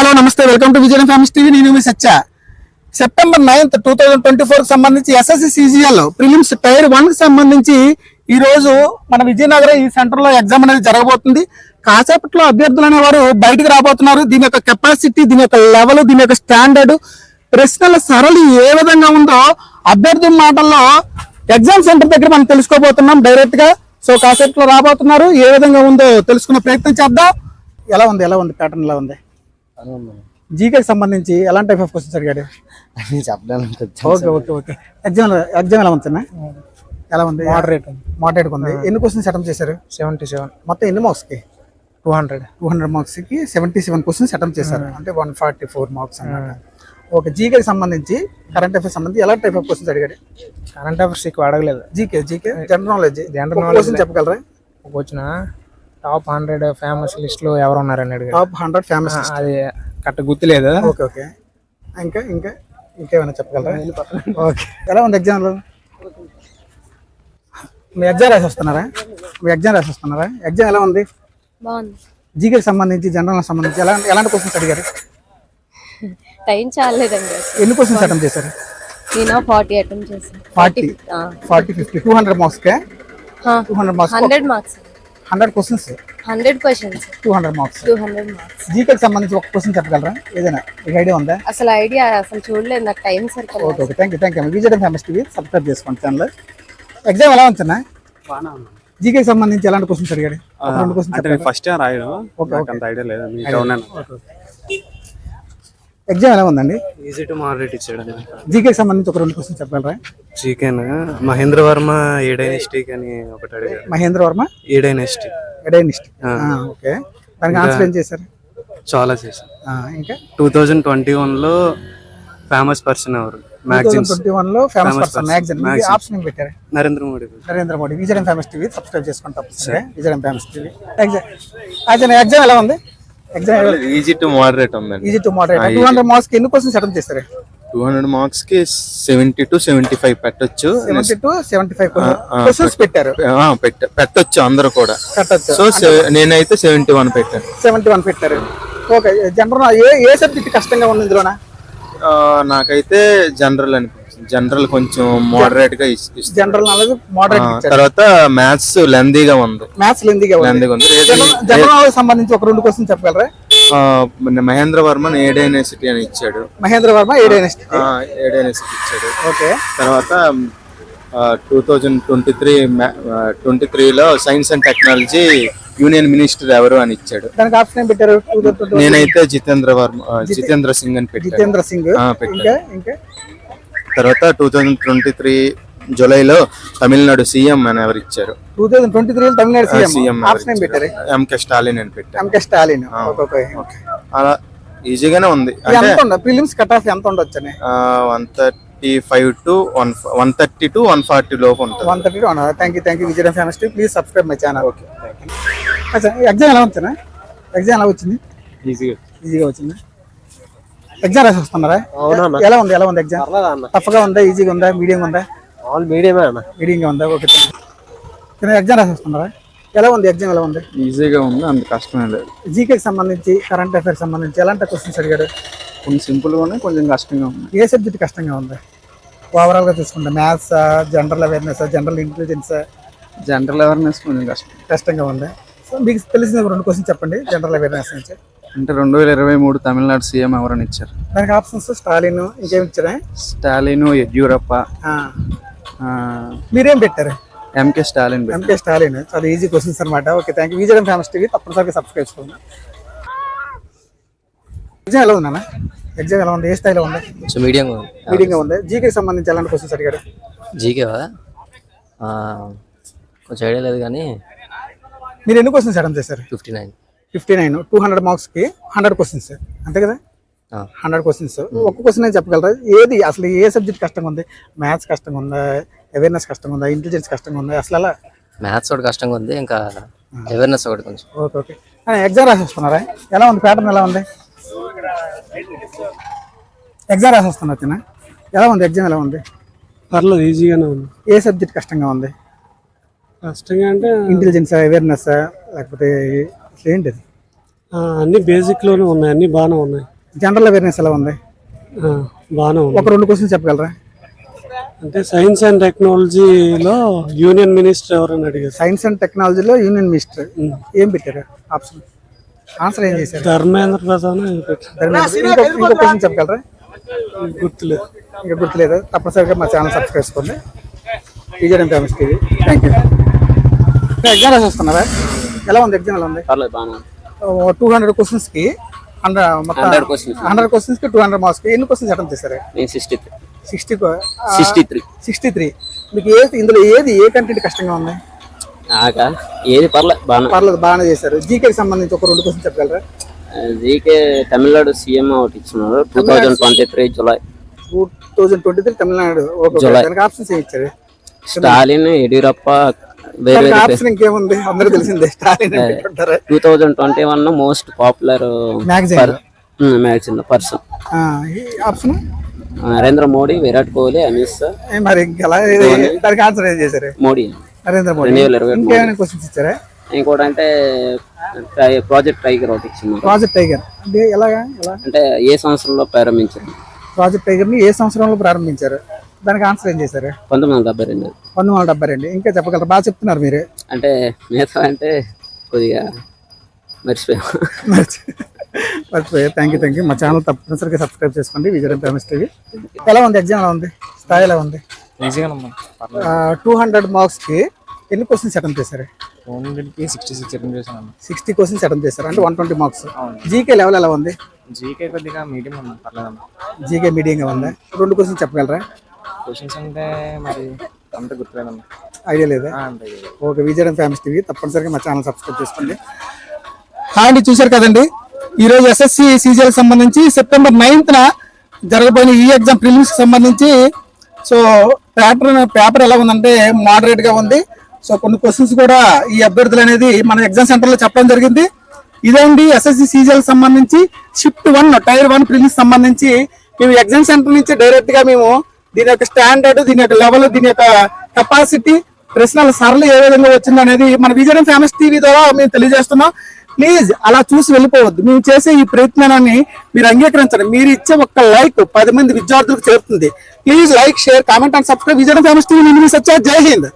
Hello నమస్తే, welcome to Vijayan families TV. నేను మీ సత్య. September 9th 2024 కి సంబంధించి ఎస్ఎస్సి సిజిఎల్ ప్రిలిమ్స్ టైర్ 1 కి సంబంధించి ఈ రోజు మన విజయనగరం ఈ సెంటర్ లో ఎగ్జామ్ అనేది జరగబోతుంది. కాసేపట్లో అభ్యర్థులు అనేవారు బయటకు రాబోతున్నారు. దీని యొక్క కెపాసిటీ, దీని యొక్క లెవెల్, దీని యొక్క స్టాండర్డ్, ప్రశ్నల సరళి ఏ విధంగా ఉందో అభ్యర్థుల మాటల్లో ఎగ్జామ్ సెంటర్ దగ్గర మనం తెలుసుకోబోతున్నాం డైరెక్ట్ గా. సో కాసేపట్లో రాబోతున్నారు, ఏ విధంగా ఉందో తెలుసుకునే ప్రయత్నం చేద్దాం. ఎలా ఉంది ప్యాటర్న్ ఎలా ఉంది? జీకేకి సంబంధించి ఎలాంటి టైప్ ఆఫ్ క్వశ్చన్స్ అడిగాడు చెప్పడానికి? ఓకే. ఎగ్జామ్ ఎలా ఉంటున్నా? ఎలా ఉంది? మోడరేట్ ఉంది. ఎన్ని క్వశ్చన్స్ అటెంప్ట్ చేశారు? 77. మొత్తం ఎన్ని మార్క్స్ కి? 200 మార్క్స్ కి 77 క్వశ్చన్స్ అటెంప్ట్ చేశారు, అంటే 144 మార్క్స్ అన్నమాట. ఓకే. జీకేకి సంబంధించి కరెంట్ అఫైర్స్ సంబంధించి ఎలాంటి టైప్ ఆఫ్ క్వశ్చన్స్ అడిగాడు? కరెంట్ అఫైర్స్ ఎక్కువ అడగలేదు. జీకే జనరల్ నాలెడ్జ్ క్వశ్చన్ చెప్పగలరా? వచ్చిన టాప్ 100 ఫేమస్ లిస్ట్ లో ఎవరు ఉన్నారని అడిగాడు. టాప్ 100 ఫేమస్, అది కరెక్ట్ గుర్తులేదు. ఓకే. ఇంకేమైనా చెప్పగలరా? ఓకే. ఎలా ఉంది ఎగ్జామ్? మీ ఎగ్జామ్ రాసి వస్తున్నారా? ఎగ్జామ్ ఎలా ఉంది? జీకేకి సంబంధించి, జనరల్ సంబంధించి ఎలాంటి క్వశ్చన్స్ అడిగారు? టైం చాలేదండి. ఎన్ని క్వశ్చన్స్ అటెంప్ట్ చేశారు? నేను 40 అటెంప్ట్ చేశాను. 40, 50, 200 మార్క్స్ కే? 200 marks, 100 marks, 100 questions, 100 questions, 200 marks. 200 marks. జీకేకి సంబంధించి ఒక క్వశ్చన్ చెప్పగలరా? ఏదైనా మీకు ఐడియా ఉందా? ఐడియా చూడలేదు, నాకు టైం సరిపోలేదు. Okay. Thank you. Vijayan families TV subscribe చేసుకోండి ఛానల్. ఎగ్జామ్ ఎలా ఉంటున్నా? జీకేకి సంబంధించి ఎలాంటి క్వశ్చన్స్ అడిగాడు? ఫస్ట్ ఇయర్ రాయడం అంత ఐడియా లేదు. ఎగ్జామ్ ఎలా ఉందండి? ఈజీ టు మోడరేట్ ఇచ్చాడు. జీకేకి సంబంధించి ఒక 2 క్వశ్చన్స్ చెప్పగలరా? జీకేన్ మహేంద్ర వర్మ ఏ డైనెస్టిక్ అని ఒకటి అడిగాడు. మహేంద్ర వర్మ ఏ డైనెస్టిక్. ఓకే. దానికి ఆన్సర్ ఏం చేశారు? చాలా చేశారు. ఇంకా 2021 లో ఫేమస్ పర్సన్ ఎవరు? మ్యాగజైన్స్ 2021 లో ఫేమస్ పర్సన్ మ్యాగజైన్ ఆప్షన్ ఏం పెట్టారు? Narendra Modi. Vijayan families TV subscribe చేసుకొని తప్పకుండా విజయన్ ఫ్యామిలీస్ టీవీ. ఎగ్జామ్ ఎలా ఉంది? ఈజీ టు మోడరేట్ ఉందండి. 200 మార్క్స్ కి ఎన్ని క్వశ్చన్స్ అటెంప్ట్ చేశారు? 200 మార్క్స్ కి 70 to 75 పెట్టొచ్చు. 70 to 75 క్వశ్చన్స్ పెట్టారు. పెట్టొచ్చు అందరూ కూడా. సో నేనైతే 71 పెట్టాను. 71 పెట్టారు. ఓకే. జనరల్ ఏ సబ్జెక్ట్ కష్టంగా ఉంది ఇందులోనా? నాకైతే జనరల్ అనిపించింది. జనరల్ కొంచెం మోడరేట్ గా జనరల్ నాలెడ్జ్ మోడరేట్. తర్వాత మ్యాథ్స్ లెందీగా ఉంది. జనరల్ నాలెడ్జ్ సంబంధించి ఒక 2 క్వశ్చన్స్ చెప్పగలరా? మహేంద్ర వర్మ ఏ డైనెసిటీ అని ఇచ్చాడు. మహేంద్ర వర్మ ఏ డైనెసిటీ ఇచ్చాడు. ఓకే. తర్వాత 2023 లో science and technology union minister ఎవరు అని ఇచ్చాడు. దానికి ఆప్షన్ ఏం పెట్టారు? నేనైతే జితేంద్ర సింగ్ అని పెట్టాను. జితేంద్ర సింగ్. ఇంకా తర్వాత 2023 జూలైలో తమిళనాడు సీఎం అని ఎవరు ఇచ్చారు? 2023 తమిళనాడు సీఎం ఆప్షన్ ఏం పెట్టారు? ఎంకే స్టాలిన్ అని పెట్టారు. ఎంకే స్టాలిన్. అలా ఈజీగానే ఉంది. ప్రిలిమ్స్ కట్ ఆఫ్ ఎంత ఉండొచ్చు? 135 to 130 to 140 లోపు ఉంటుంది. 130 to 140. Thank you Vijayan families TV. Please subscribe my channel. Okay. Exam ఎలా వచ్చిందా? ఎలా వచ్చింది? ఈజీగా వచ్చింది. ఎగ్జామ్ రాసి వస్తున్నారా? ఎలా ఉంది ఎగ్జామ్? టఫ్ గా ఉందా, ఈజీగా ఉందా, మీడియం ఉందా? మీడియంగా ఉందా? ఓకే. ఎగ్జామ్ రాసి వస్తున్నారా? ఎలా ఉంది ఎగ్జామ్? ఈజీగా ఉంది, అంత కష్టమే లేదు. జీకేకి సంబంధించి, కరెంట్ అఫైర్స్ సంబంధించి ఎలాంటి క్వశ్చన్స్ అడిగాడు? కొంచెం సింపుల్ గా ఉన్నాయి, కొంచెం కష్టంగా ఉంది. ఏ సబ్జెక్ట్ కష్టంగా ఉంది ఓవరాల్ గా చూసుకుంటే? Maths, general awareness, general intelligence? General awareness కొంచెం కష్టంగా ఉంది. సో మీకు తెలిసిన 2 క్వశ్చన్స్ చెప్పండి జనరల్ అవేర్నెస్ నుంచి. అంటే 2023 తమిళనాడు సీఎం ఎవరని ఇచ్చారు? దానికి ఆప్షన్స్ స్టాలిన్, ఇంకేం ఇచ్చారా? స్టాలిన్, యడ్యూరప్ప. మీరేం పెట్టారు? ఎంకే స్టాలిన్. చాలా ఈజీ క్వశ్చన్స్ అనమాట. Okay. Thank you. Vijayan families TV తప్పనిసరిగా సబ్స్క్రైబ్ చేసుకోండి. ఎగ్జామ్ ఎలా ఉందన్న? ఎగ్జామ్ ఎలా ఉంది? ఏ స్థాయిలో ఉంది? మీడియంగా ఉంది. జీకేకి సంబంధించి ఎలాంటి క్వశ్చన్స్ అడిగాడు? జీకేవా కొంచెం ఐడియా లేదు కానీ. మీరు ఎన్ని క్వశ్చన్స్ అటెంప్ట్ చేశారు? 59. 200 మార్క్స్ కి 100 క్వశ్చన్స్, అంతే కదా? 100 క్వశ్చన్స్. ఒక్క క్వశ్చన్ ఏం చెప్పగలరా? ఏది అసలు ఏ సబ్జెక్ట్ కష్టంగా ఉంది? మ్యాథ్స్ కష్టంగా ఉందా, అవేర్నెస్ కష్టంగా ఉందా, ఇంటెలిజెన్స్ కష్టంగా ఉందా? అసలు అలా మ్యాథ్స్ ఒకటి కష్టంగా ఉంది, ఇంకా అవేర్నెస్ ఒకటి కొంచెం. ఓకే. ఎగ్జామ్ రాసి వస్తున్నారా? ఎలా ఉంది ప్యాటర్న్? ఎలా ఉంది ఎగ్జామ్ రాసి వస్తున్నా? ఎలా ఉంది ఎగ్జామ్? ఎలా ఉంది? పర్లేదు, ఈజీగానే ఉంది. ఏ సబ్జెక్ట్ కష్టంగా ఉంది? కష్టంగా అంటే ఇంటెలిజెన్స్, అవేర్నెస్, లేకపోతే ఏంటిది? అన్ని బేసిక్ లోనే ఉన్నాయి, అన్ని బాగానే ఉన్నాయి. జనరల్ అవేర్నెస్ ఎలా ఉంది? బాగానే ఉంది. ఒక 2 క్వశ్చన్స్ చెప్పగలరా? అంటే సైన్స్ అండ్ టెక్నాలజీలో యూనియన్ మినిస్టర్ ఎవరని అడిగారు. సైన్స్ అండ్ టెక్నాలజీలో యూనియన్ మినిస్టర్ ఏం పెట్టారు ఆప్షన్? ఆన్సర్ ఏం చేశారు? ధర్మేంద్ర ప్రధాన్ ఇంకో క్వశ్చన్ చెప్పగలరా? గుర్తులేదు. ఇంకా గుర్తులేదు. తప్పనిసరిగా మా ఛానల్ సబ్స్క్రైబ్ చేసుకోండి. Vizianagaram famous TV. Thank you. Exam రాసి వస్తున్నారా? ఎలా ఉంది ఎగ్జామ్? ఎలా ఉంది? 200 క్వశ్చన్స్కి 100 క్వశ్చన్స్కి 200 మార్క్స్కి ఎన్ని క్వశ్చన్స్ అటెంప్ట్ చేశారు? 63. మీకు ఇందులో ఏ కంటెంట్ కష్టంగా ఉంది? ఏది పర్లేదు బాగానే చేశారు. జీకేకి సంబంధించి ఒక 2 క్వశ్చన్ చెప్పగలరా? జీకే తమిళనాడు సీఎం ఒకటి ఇచ్చినారు 2023 జూలై. 2023 తమిళనాడు. దానికి ఆప్షన్స్ ఏమి ఇచ్చారు? స్టాలిన్, యడియూరప్ప, వేరే ఆప్షన్ ఇంకేముంది? అందరూ తెలిసిందే Stalin. 2021 most popular magazine person. Option Narendra Modi, Virat Kohli, Amit Shah. మరి దానికి ఆన్సర్ ఏం చేశారు? మోడీ, నరేంద్ర మోడీ. 2021. ఇంకేమైనా క్వశ్చన్స్ ఇచ్చారా? ఇంకోటి అంటే ప్రాజెక్ట్ టైగర్ ఒకటి ఇచ్చింది. ప్రాజెక్ట్ టైగర్ అంటే ఎలాగా? అంటే ఏ సంవత్సరంలో ప్రారంభించారు? ప్రాజెక్ట్ టైగర్ ని ఏ సంవత్సరంలో ప్రారంభించారు? దానికి ఆన్సర్ ఏం చేశారు? 1972. 1972. ఇంకా చెప్పగలరు? బాగా చెప్తున్నారు మీరు. అంటే మిగతా అంటే కొద్దిగా మర్చిపోయారు. Thank you. మా ఛానల్ తప్పనిసరిగా సబ్స్క్రైబ్ చేసుకోండి. Vizianagaram famous TV. ఎలా ఉంది ఎగ్జామ్? ఎలా ఉంది? స్థాయి ఎలా ఉంది? 200 మార్క్స్కి ఎన్ని క్వశ్చన్స్ అటెంప్ట్ చేశారు? 60 క్వశ్చన్స్ అటెంప్ట్ చేశారు. అంటే 120 మార్క్స్. జీకే లెవెల్ ఎలా ఉంది? జీకే కొద్దిగా మీడియం ఉంది, పర్లేదన్న. జీకే మీడియంగా ఉందా? 2 క్వశ్చన్స్ చెప్పగలరా? క్వశ్చన్స్ అంటే మరి అంత గుర్తులేదన్న. ఐడియా లేదా? ఓకే. విజయనగరం ఫేమస్ టీవీ తప్పనిసరిగా మా ఛానల్ సబ్స్క్రైబ్ చేసుకోండి. అండి, చూశారు కదండి, ఈరోజు ఎస్ఎస్సి సీజీఎల్ సంబంధించి September 9th జరగబోయిన ఈ ఎగ్జామ్ ప్రిలిమ్స్ సంబంధించి సో పేపర్ ఎలా ఉందంటే మోడరేట్ గా ఉంది. సో కొన్ని క్వశ్చన్స్ కూడా ఈ అభ్యర్థులు అనేది మన ఎగ్జామ్ సెంటర్ లో చెప్పడం జరిగింది. ఇదేంటి ఎస్ఎస్సి సీజీఎల్ సంబంధించి షిఫ్ట్ 1 టైర్ 1 ప్రిలిమ్స్ సంబంధించి మేము ఎగ్జామ్ సెంటర్ నుంచి డైరెక్ట్ గా మేము దీని యొక్క స్టాండర్డ్, దీని యొక్క లెవెల్, దీని యొక్క కెపాసిటీ, ప్రశ్నల సరళి ఏ విధంగా వచ్చింది అనేది మన విజయనగరం ఫేమస్ టీవీ ద్వారా మేము తెలియజేస్తున్నాం. ప్లీజ్ అలా చూసి వెళ్ళిపోవద్దు. మేము చేసే ఈ ప్రయత్నాన్ని మీరు అంగీకరించండి. మీరు ఇచ్చే ఒక్క లైక్ 10 మంది విద్యార్థులకు చేరుతుంది. Please like, share, comment and subscribe. Vizianagaram famous TV. నేను మీ సత్య. జై హింద్.